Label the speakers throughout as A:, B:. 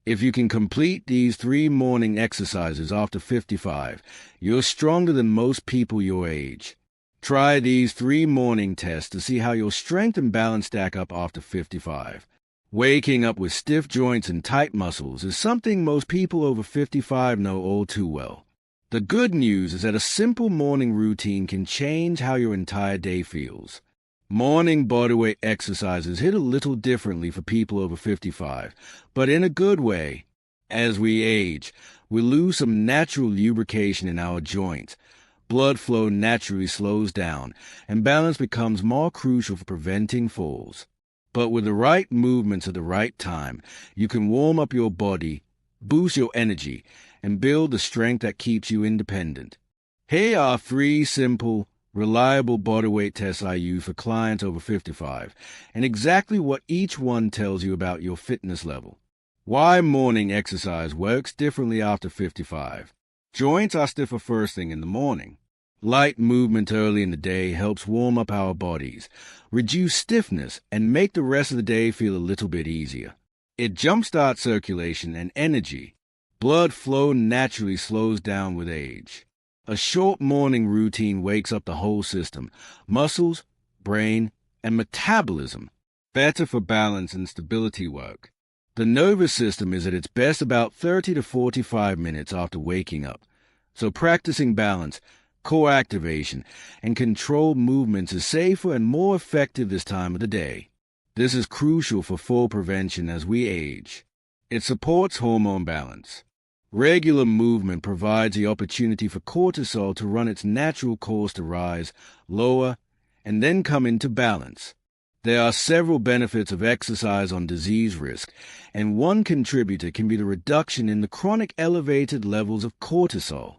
A: If you can complete these 3 morning exercises after 55, you're stronger than most people your age. Try these 3 morning tests to see how your strength and balance stack up after 55. Waking up with stiff joints and tight muscles is something most people over 55 know all too well. The good news is that a simple morning routine can change how your entire day feels. Morning bodyweight exercises hit a little differently for people over 55, but in a good way. As we age, we lose some natural lubrication in our joints. Blood flow naturally slows down, and balance becomes more crucial for preventing falls. But with the right movements at the right time, you can warm up your body, boost your energy, and build the strength that keeps you independent. Here are 3 simple, reliable bodyweight tests I use for clients over 55, and exactly what each one tells you about your fitness level. Why morning exercise works differently after 55. Joints are stiffer first thing in the morning. Light movement early in the day helps warm up our bodies, reduce stiffness, and make the rest of the day feel a little bit easier. It jumpstarts circulation and energy. Blood flow naturally slows down with age. A short morning routine wakes up the whole system, muscles, brain, and metabolism, better for balance and stability work. The nervous system is at its best about 30 to 45 minutes after waking up, so practicing balance, core activation, and controlled movements is safer and more effective this time of the day. This is crucial for fall prevention as we age. It supports hormone balance. Regular movement provides the opportunity for cortisol to run its natural course to rise, lower, and then come into balance. There are several benefits of exercise on disease risk, and one contributor can be the reduction in the chronic elevated levels of cortisol.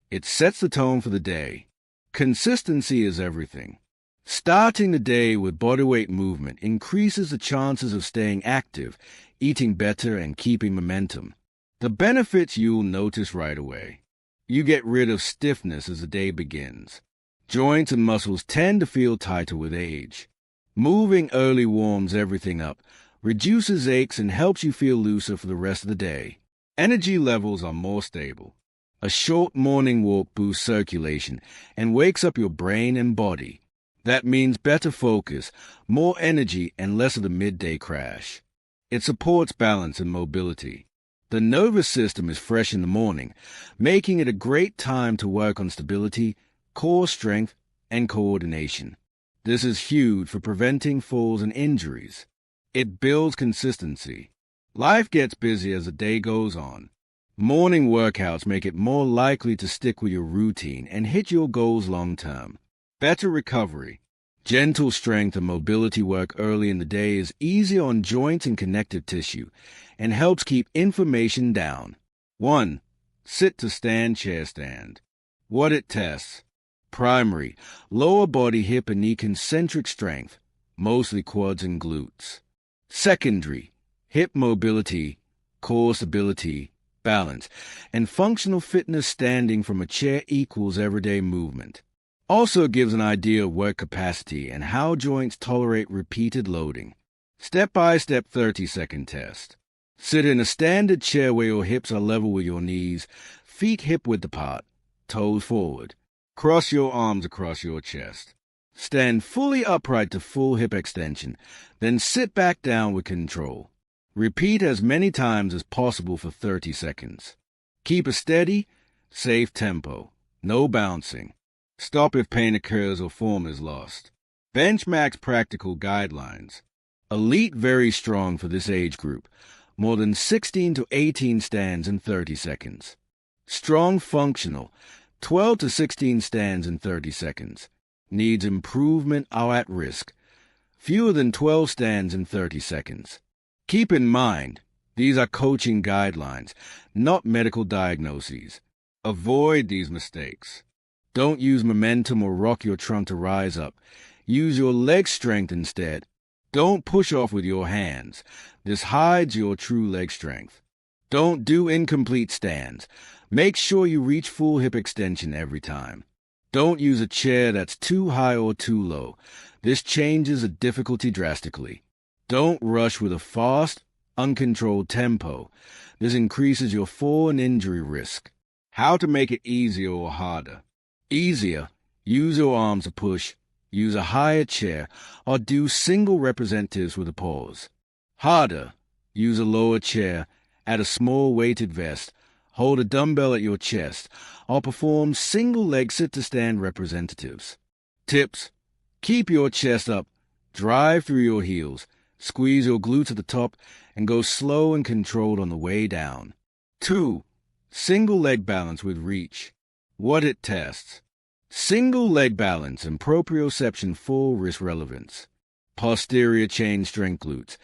A: It sets the tone for the day. Consistency is everything. Starting the day with bodyweight movement increases the chances of staying active, eating better, and keeping momentum. The benefits you'll notice right away. You get rid of stiffness as the day begins. Joints and muscles tend to feel tighter with age. Moving early warms everything up, reduces aches, and helps you feel looser for the rest of the day. Energy levels are more stable. A short morning walk boosts circulation and wakes up your brain and body. That means better focus, more energy, and less of the midday crash. It supports balance and mobility. The nervous system is fresh in the morning, making it a great time to work on stability, core strength, and coordination. This is huge for preventing falls and injuries. It builds consistency. Life gets busy as the day goes on. Morning workouts make it more likely to stick with your routine and hit your goals long term. Better recovery. Gentle strength and mobility work early in the day is easier on joints and connective tissue and helps keep inflammation down. 1. Sit to stand chair stand. What it tests. Primary, lower body, hip, and knee concentric strength, mostly quads and glutes. Secondary, hip mobility, core stability, balance, and functional fitness standing from a chair equals everyday movement. Also gives an idea of work capacity and how joints tolerate repeated loading. Step-by-step 30-second test. Sit in a standard chair where your hips are level with your knees, feet hip-width apart, toes forward. Cross your arms across your chest. Stand fully upright to full hip extension, then sit back down with control. Repeat as many times as possible for 30 seconds. Keep a steady, safe tempo. No bouncing. Stop if pain occurs or form is lost. Benchmark's practical guidelines. Elite very strong for this age group. More than 16 to 18 stands in 30 seconds. Strong functional. 12 to 16 stands in 30 seconds. Needs improvement are at risk. Fewer than 12 stands in 30 seconds. Keep in mind, these are coaching guidelines, not medical diagnoses. Avoid these mistakes. Don't use momentum or rock your trunk to rise up. Use your leg strength instead. Don't push off with your hands. This hides your true leg strength. Don't do incomplete stands. Make sure you reach full hip extension every time. Don't use a chair that's too high or too low. This changes the difficulty drastically. Don't rush with a fast, uncontrolled tempo. This increases your fall and injury risk. How to make it easier or harder? Easier. Use your arms to push, use a higher chair, or do single representatives with a pause. Harder. Use a lower chair, add a small weighted vest, hold a dumbbell at your chest, or perform single leg sit-to-stand representatives. Tips. Keep your chest up, drive through your heels, squeeze your glutes at the top, and go slow and controlled on the way down. 2. Single leg balance with reach. What it tests. Single leg balance and proprioception full wrist relevance. Posterior chain strength glutes.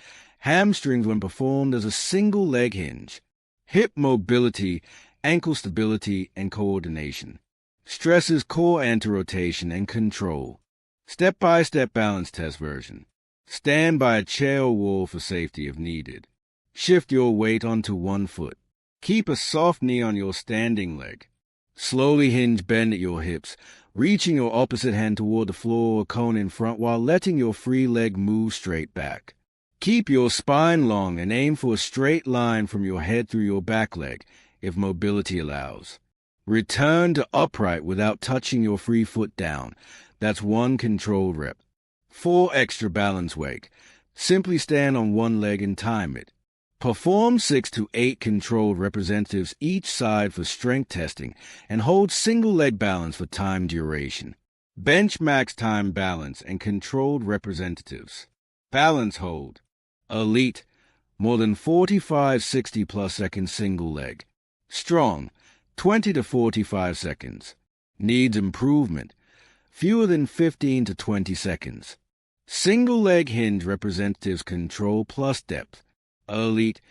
A: Hamstrings when performed as a single leg hinge. Hip mobility, ankle stability, and coordination. Stresses core anti-rotation and control. Step-by-step balance test version. Stand by a chair or wall for safety if needed. Shift your weight onto one foot. Keep a soft knee on your standing leg. Slowly hinge bend at your hips, reaching your opposite hand toward the floor or cone in front while letting your free leg move straight back. Keep your spine long and aim for a straight line from your head through your back leg, if mobility allows. Return to upright without touching your free foot down. That's one controlled rep. 4 extra balance wake. Simply stand on one leg and time it. Perform 6 to 8 controlled representatives each side for strength testing and hold single leg balance for time duration. Bench max time balance and controlled representatives. Balance hold. Elite, more than 45 60+ second single leg. Strong, 20 to 45 seconds. Needs improvement, fewer than 15 to 20 seconds. Single leg hinge representatives control plus depth. Elite,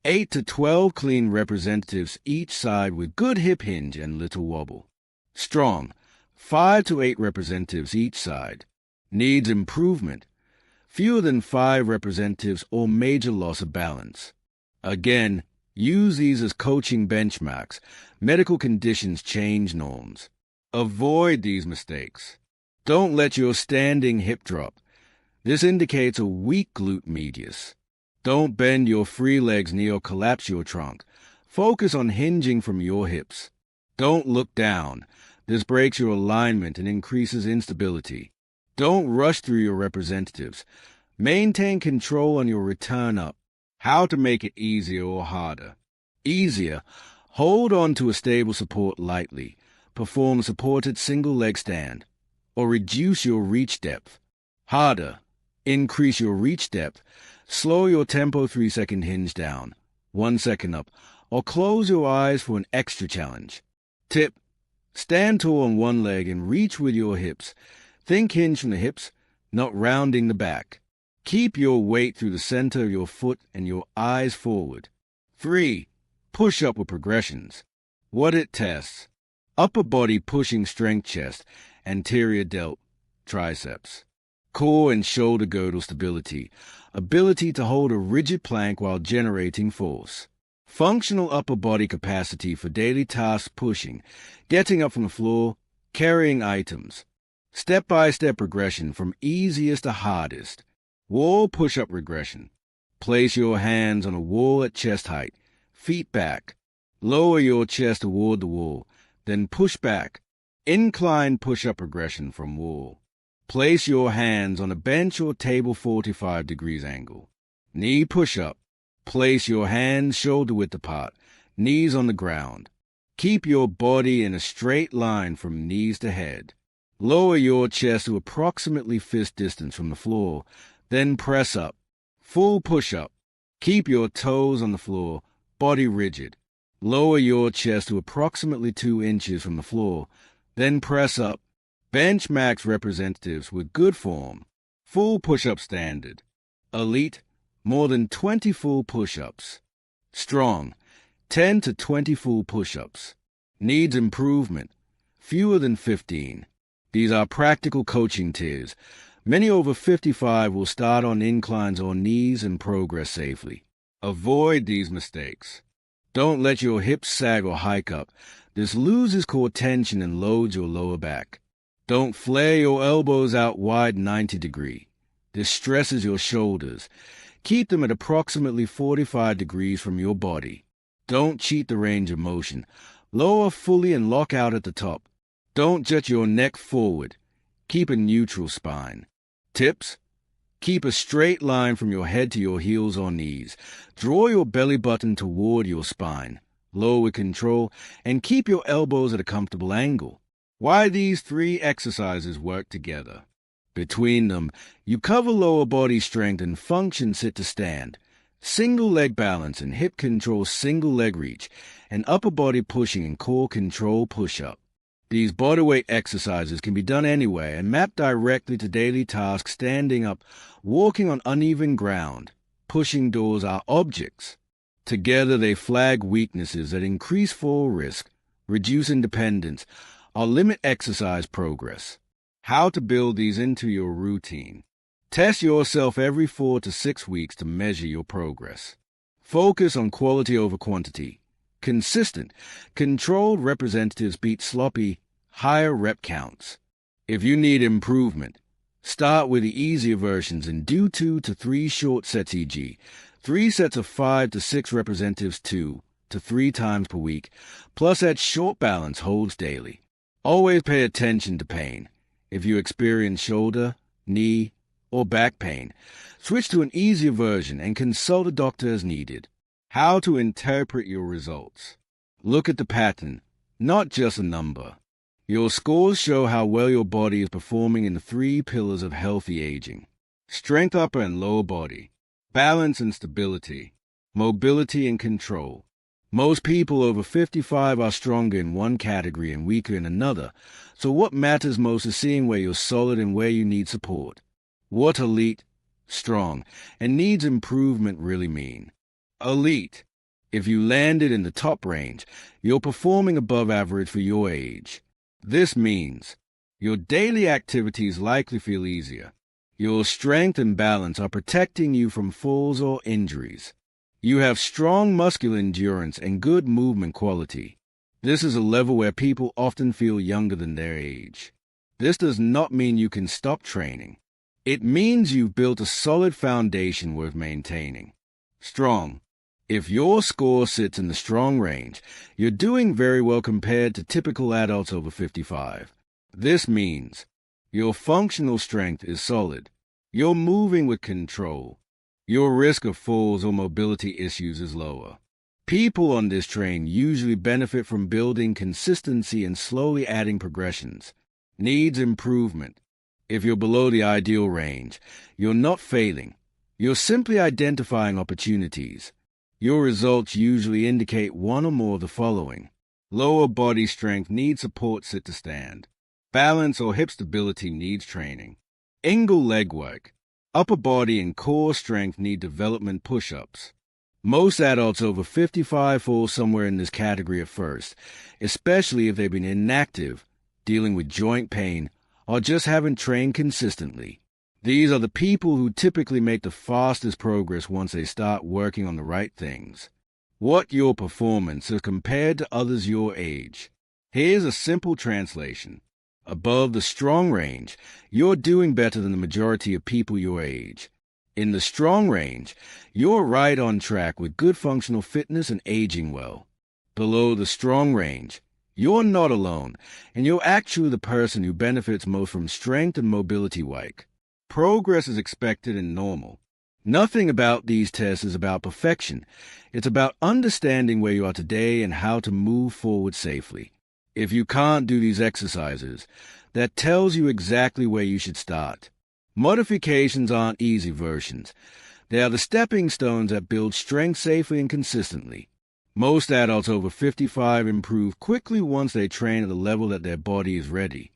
A: 8 to 12 clean representatives each side with good hip hinge and little wobble. Strong, 5 to 8 representatives each side. Needs improvement, fewer than 5 representatives or major loss of balance. Again, use these as coaching benchmarks. Medical conditions change norms. Avoid these mistakes. Don't let your standing hip drop. This indicates a weak glute medius. Don't bend your free legs knee or collapse your trunk. Focus on hinging from your hips. Don't look down. This breaks your alignment and increases instability. Don't rush through your representatives. Maintain control on your return up. How to make it easier or harder. Easier. Hold on to a stable support lightly. Perform supported single leg stand. Or reduce your reach depth. Harder. Increase your reach depth. Slow your tempo 3-second hinge down, 1 second up, or close your eyes for an extra challenge. Tip. Stand tall on one leg and reach with your hips. Think hinge from the hips, not rounding the back. Keep your weight through the center of your foot and your eyes forward. 3. Push-up with progressions. What it tests. Upper body pushing strength chest, anterior delt, triceps. Core and shoulder girdle stability, ability to hold a rigid plank while generating force. Functional upper body capacity for daily tasks pushing, getting up from the floor, carrying items. Step-by-step progression from easiest to hardest. Wall push-up regression. Place your hands on a wall at chest height, feet back. Lower your chest toward the wall, then push back. Incline push-up regression from wall. Place your hands on a bench or table 45 degrees angle. Knee push-up. Place your hands shoulder-width apart, knees on the ground. Keep your body in a straight line from knees to head. Lower your chest to approximately fist distance from the floor, then press up. Full push-up. Keep your toes on the floor, body rigid. Lower your chest to approximately 2 inches from the floor, then press up. Bench max representatives with good form. Full push-up standard. Elite, more than 20 full push-ups. Strong, 10 to 20 full push-ups. Needs improvement, fewer than 15. These are practical coaching tiers. Many over 55 will start on inclines or knees and progress safely. Avoid these mistakes. Don't let your hips sag or hike up. This loses core tension and loads your lower back. Don't flare your elbows out wide 90 degree. This stresses your shoulders. Keep them at approximately 45 degrees from your body. Don't cheat the range of motion. Lower fully and lock out at the top. Don't jut your neck forward. Keep a neutral spine. Tips: keep a straight line from your head to your heels or knees. Draw your belly button toward your spine. Lower with control, and keep your elbows at a comfortable angle. Why these 3 exercises work together. Between them, you cover lower body strength and function sit to stand, single leg balance and hip control single leg reach, and upper body pushing and core control push-up. These bodyweight exercises can be done anywhere and map directly to daily tasks: standing up, walking on uneven ground, pushing doors are objects. Together they flag weaknesses that increase fall risk, reduce independence, or limit exercise progress. How to build these into your routine. Test yourself every 4 to 6 weeks to measure your progress. Focus on quality over quantity. Consistent, controlled representatives beat sloppy, higher rep counts. If you need improvement, start with the easier versions and do 2 to 3 short sets, e.g., 3 sets of 5 to 6 representatives 2 to 3 times per week, plus add short balance holds daily. Always pay attention to pain. If you experience shoulder, knee, or back pain, switch to an easier version and consult a doctor as needed. How to interpret your results. Look at the pattern, not just a number. Your scores show how well your body is performing in the 3 pillars of healthy aging: strength, upper and lower body, balance and stability, mobility and control. Most people over 55 are stronger in one category and weaker in another, so what matters most is seeing where you're solid and where you need support. What elite, strong, and needs improvement really mean. Elite. If you landed in the top range, you're performing above average for your age. This means your daily activities likely feel easier. Your strength and balance are protecting you from falls or injuries. You have strong muscular endurance and good movement quality. This is a level where people often feel younger than their age. This does not mean you can stop training. It means you've built a solid foundation worth maintaining. Strong. If your score sits in the strong range, you're doing very well compared to typical adults over 55. This means your functional strength is solid. You're moving with control. Your risk of falls or mobility issues is lower. People on this train usually benefit from building consistency and slowly adding progressions. Needs improvement. If you're below the ideal range, you're not failing. You're simply identifying opportunities. Your results usually indicate one or more of the following. Lower body strength needs support sit to stand. Balance or hip stability needs training. Angle leg work. Upper body and core strength need development push-ups. Most adults over 55 fall somewhere in this category at first, especially if they've been inactive, dealing with joint pain, or just haven't trained consistently. These are the people who typically make the fastest progress once they start working on the right things. What your performance is compared to others your age. Here's a simple translation. Above the strong range, you're doing better than the majority of people your age. In the strong range, you're right on track with good functional fitness and aging well. Below the strong range, you're not alone, and you're actually the person who benefits most from strength and mobility work. Progress is expected and normal. Nothing about these tests is about perfection. It's about understanding where you are today and how to move forward safely. If you can't do these exercises, that tells you exactly where you should start. Modifications aren't easy versions. They are the stepping stones that build strength safely and consistently. Most adults over 55 improve quickly once they train at the level that their body is ready.